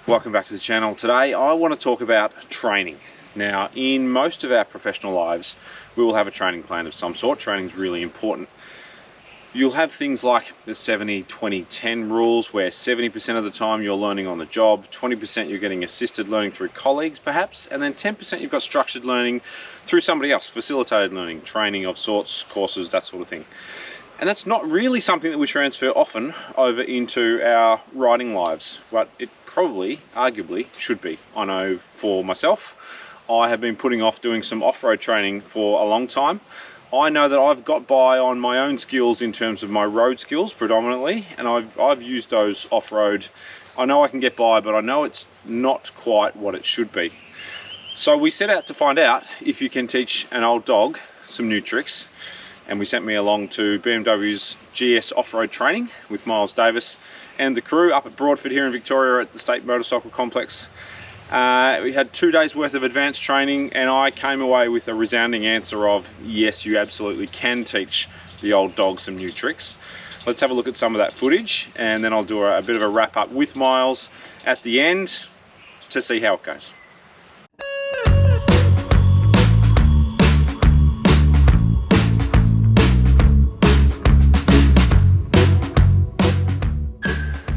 Welcome back to the channel. Today I want to talk about training. Now, in most of our professional lives we will have a training plan of some sort. Training is really important. You'll have things like the 70-20-10 rules, where 70% of the time you're learning on the job, 20% you're getting assisted learning through colleagues perhaps, and then 10% you've got structured learning through somebody else, facilitated learning, training of sorts, courses, that sort of thing. And that's not really something that we transfer often over into our riding lives, but it probably, arguably, should be. I know for myself, I have been putting off doing some off-road training for a long time. I know that I've got by on my own skills in terms of my road skills predominantly, and I've used those off-road. I know I can get by, but I know it's not quite what it should be. So we set out to find out if you can teach an old dog some new tricks, and we sent me along to BMW's GS Offroad training with Miles Davis and the crew up at Broadford here in Victoria at the State Motorcycle Complex. We had 2 days worth of advanced training, and I came away with a resounding answer of yes, you absolutely can teach the old dog some new tricks. Let's have a look at some of that footage, and then I'll do a bit of a wrap up with Miles at the end to see how it goes.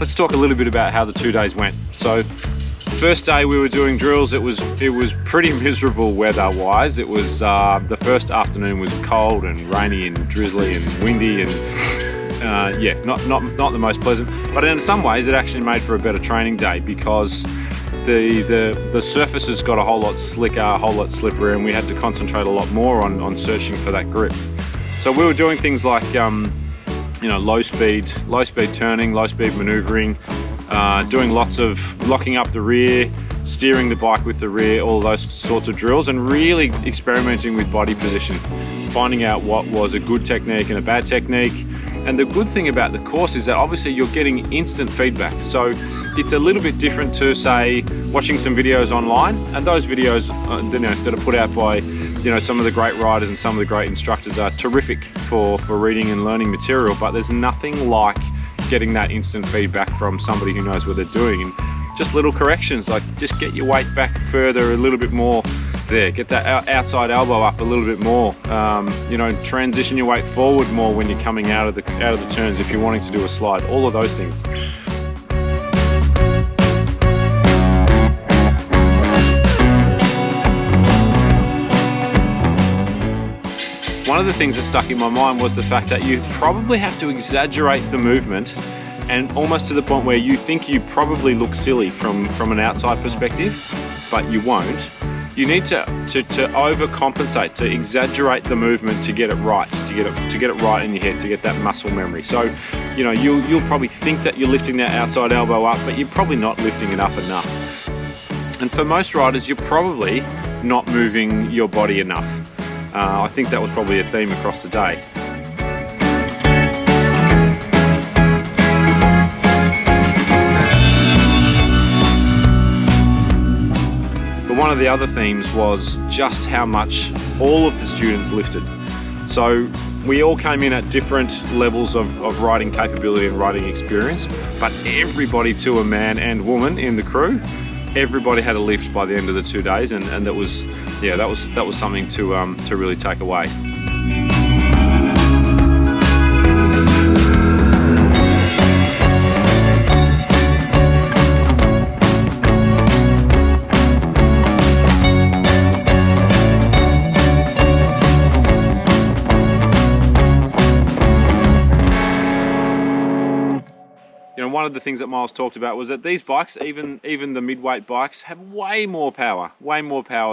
Let's talk a little bit about how the 2 days went. So, first day we were doing drills. It was pretty miserable weather-wise. It was the first afternoon was cold and rainy and drizzly and windy, and yeah, not the most pleasant. But in some ways, it actually made for a better training day because the surfaces got a whole lot slicker, a whole lot slipperier, and we had to concentrate a lot more on searching for that grip. So we were doing things like you know, low speed turning, low speed maneuvering, doing lots of locking up the rear, steering the bike with the rear, all those sorts of drills, and really experimenting with body position, finding out what was a good technique and a bad technique. And the good thing about the course is that obviously you're getting instant feedback. So it's a little bit different to, say, watching some videos online, and those videos you know, that are put out by some of the great riders and some of the great instructors are terrific for reading and learning material, but there's nothing like getting that instant feedback from somebody who knows what they're doing. And just little corrections, like just get your weight back further a little bit more there, get that outside elbow up a little bit more, transition your weight forward more when you're coming out of the turns if you're wanting to do a slide, all of those things. One of the things that stuck in my mind was the fact that you probably have to exaggerate the movement, and almost to the point where you think you probably look silly from an outside perspective, but you won't. You need to overcompensate, to exaggerate the movement to get it right, to get it right in your head, to get that muscle memory. So, you'll probably think that you're lifting that outside elbow up, but you're probably not lifting it up enough. And for most riders, you're probably not moving your body enough. I think that was probably a theme across the day. But one of the other themes was just how much all of the students lifted. So we all came in at different levels of riding capability and riding experience, but everybody, to a man and woman in the crew, everybody had a lift by the end of the 2 days, and that was something to really take away. One of the things that Miles talked about was that these bikes, even the mid-weight bikes, have way more power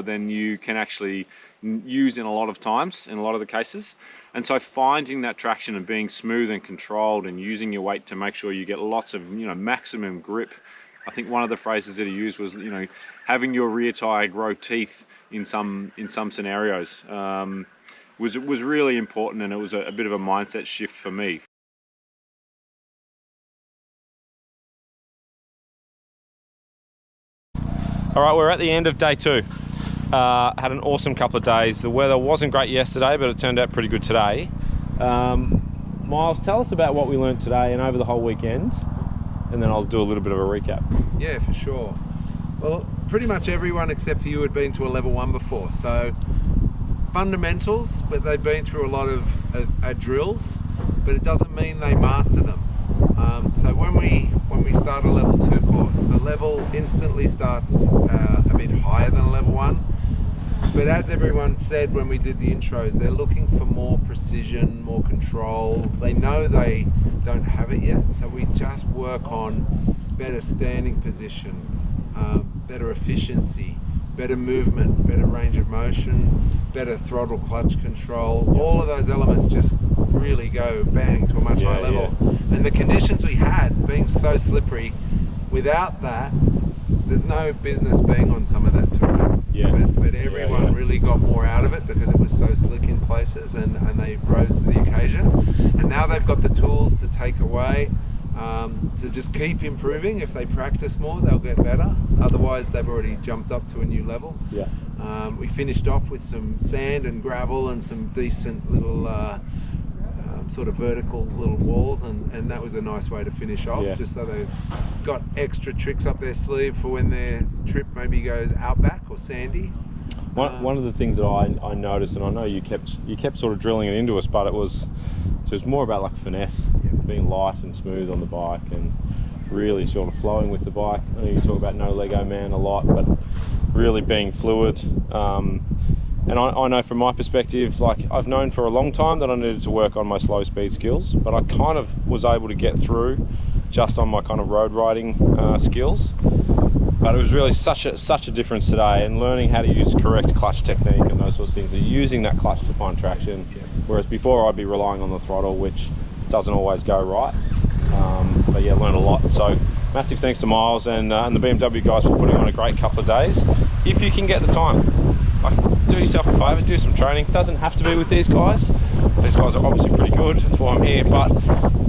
than you can actually use in a lot of times, in a lot of the cases. And so finding that traction and being smooth and controlled and using your weight to make sure you get lots of maximum grip. I think one of the phrases that he used was having your rear tire grow teeth in some scenarios was really important, and it was a bit of a mindset shift for me. All right, we're at the end of day 2. Had an awesome couple of days. The weather wasn't great yesterday, but it turned out pretty good today. Miles, tell us about what we learned today and over the whole weekend. and then I'll do a little bit of a recap. Yeah, for sure. Well, pretty much everyone except for you had been to a level 1 before, so fundamentals, but they've been through a lot of drills, but it doesn't mean they master them. So when we start a level 2 course, the level instantly starts a bit higher than a level 1. But as everyone said when we did the intros, they're looking for more precision, more control. They know they don't have it yet, so we just work on better standing position, better efficiency, better movement, better range of motion, better throttle clutch control. All of those elements just really go bang to a much higher level. And the conditions we had being so slippery, without that, there's no business being on some of that terrain. But everyone really got more out of it because it was so slick in places, and they rose to the occasion. And now they've got the tools to take away, to just keep improving. If they practice more, they'll get better. Otherwise, they've already jumped up to a new level. We finished off with some sand and gravel and some decent little sort of vertical little walls, and that was a nice way to finish off, just so they've got extra tricks up their sleeve for when their trip maybe goes outback or sandy. One of the things that I noticed, and I know you kept sort of drilling it into us, but it was more about like finesse, being light and smooth on the bike, and really sort of flowing with the bike. I know you talk about no Lego man a lot, but really being fluid. And I know from my perspective, like I've known for a long time that I needed to work on my slow speed skills, but I kind of was able to get through just on my kind of road riding skills. But it was really such a difference today, and learning how to use correct clutch technique and those sorts of things, and using that clutch to find traction. Whereas before I'd be relying on the throttle, which doesn't always go right. But yeah, learned a lot. So massive thanks to Miles and the BMW guys for putting on a great couple of days. If you can get the time, like, do yourself a favour, do some training. Doesn't have to be with these guys. These guys are obviously pretty good, that's why I'm here, but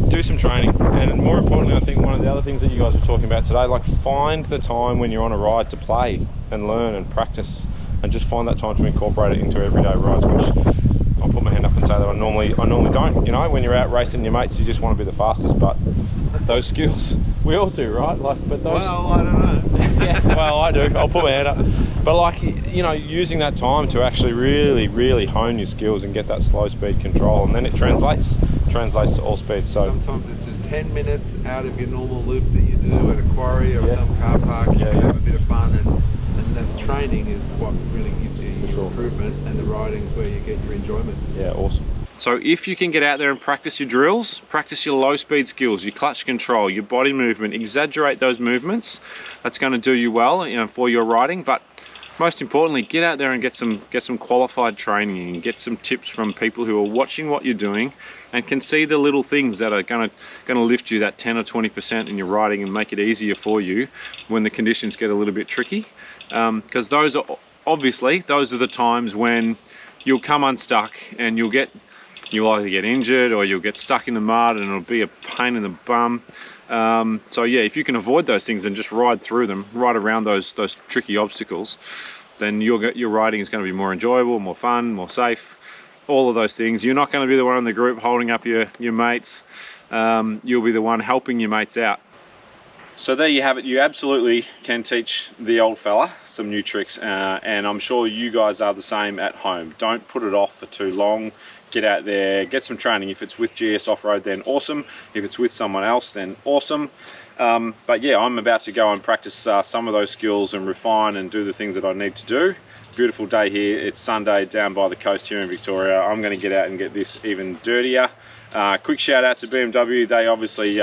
do some training. And more importantly, I think one of the other things that you guys were talking about today, like find the time when you're on a ride to play and learn and practice, and just find that time to incorporate it into everyday rides, which I'll put my hand up and say that I normally don't. You know, when you're out racing your mates, you just want to be the fastest, but those skills, we all do, right? Like, but those, well, I don't know. Yeah, well, I do. I'll put my hand up. But like, you know, using that time to actually really hone your skills and get that slow speed control, and then it translates to all speed. So sometimes it's just 10 minutes out of your normal loop that you do at a quarry or some car park. You can have a bit of fun, and that training is what really gives you your improvement, and the riding's where you get your enjoyment. Yeah, awesome. So if you can get out there and practice your drills, practice your low speed skills, your clutch control, your body movement, exaggerate those movements, that's going to do you well, you know, for your riding. But most importantly, get out there and get some qualified training, and get some tips from people who are watching what you're doing and can see the little things that are going to lift you that 10 or 20% in your riding and make it easier for you when the conditions get a little bit tricky. Because those are the times when you'll come unstuck, and you'll either get injured or you'll get stuck in the mud, and it'll be a pain in the bum. So yeah, if you can avoid those things and just ride through them, ride around those tricky obstacles, then your riding is going to be more enjoyable, more fun, more safe, all of those things. You're not going to be the one in the group holding up your mates. You'll be the one helping your mates out. So there you have it. You absolutely can teach the old fella some new tricks, and I'm sure you guys are the same at home. Don't put it off for too long. Get out there, get some training. If it's with GS Offroad, then awesome. If it's with someone else, then awesome. But yeah, I'm about to go and practice some of those skills and refine and do the things that I need to do. Beautiful day here. It's Sunday down by the coast here in Victoria. I'm going to get out and get this even dirtier. Quick shout out to BMW. They obviously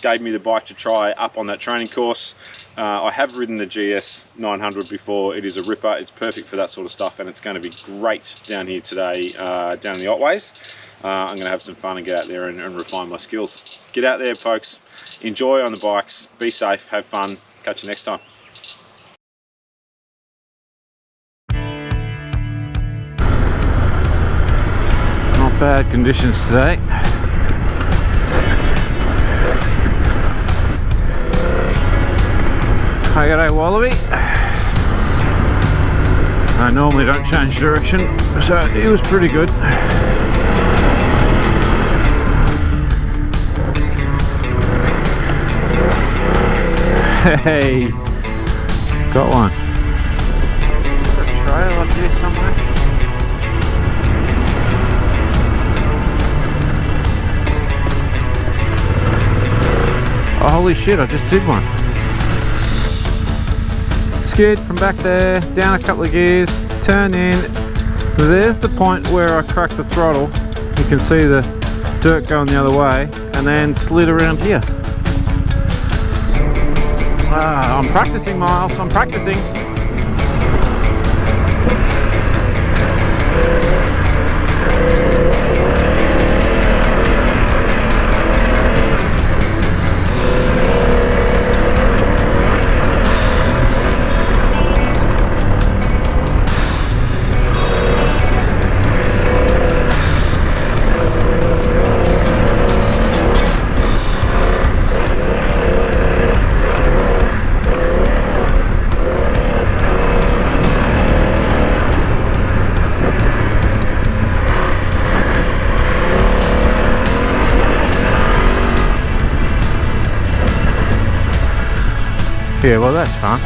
gave me the bike to try up on that training course. I have ridden the GS 900 before. It is a ripper. It's perfect for that sort of stuff, and it's going to be great down here today, down in the Otways. I'm going to have some fun and get out there and refine my skills. Get out there, folks. Enjoy on the bikes. Be safe. Have fun. Catch you next time. Not bad conditions today. Hi, g'day Wallaby. I normally don't change direction, so it was pretty good. Hey, got one. Is there a trail up here somewhere? Oh, holy shit, I just did one. Skid from back there, down a couple of gears, turn in. There's the point where I cracked the throttle. You can see the dirt going the other way, and then slid around here. I'm practicing, Miles, I'm practicing. Yeah, well that's fun.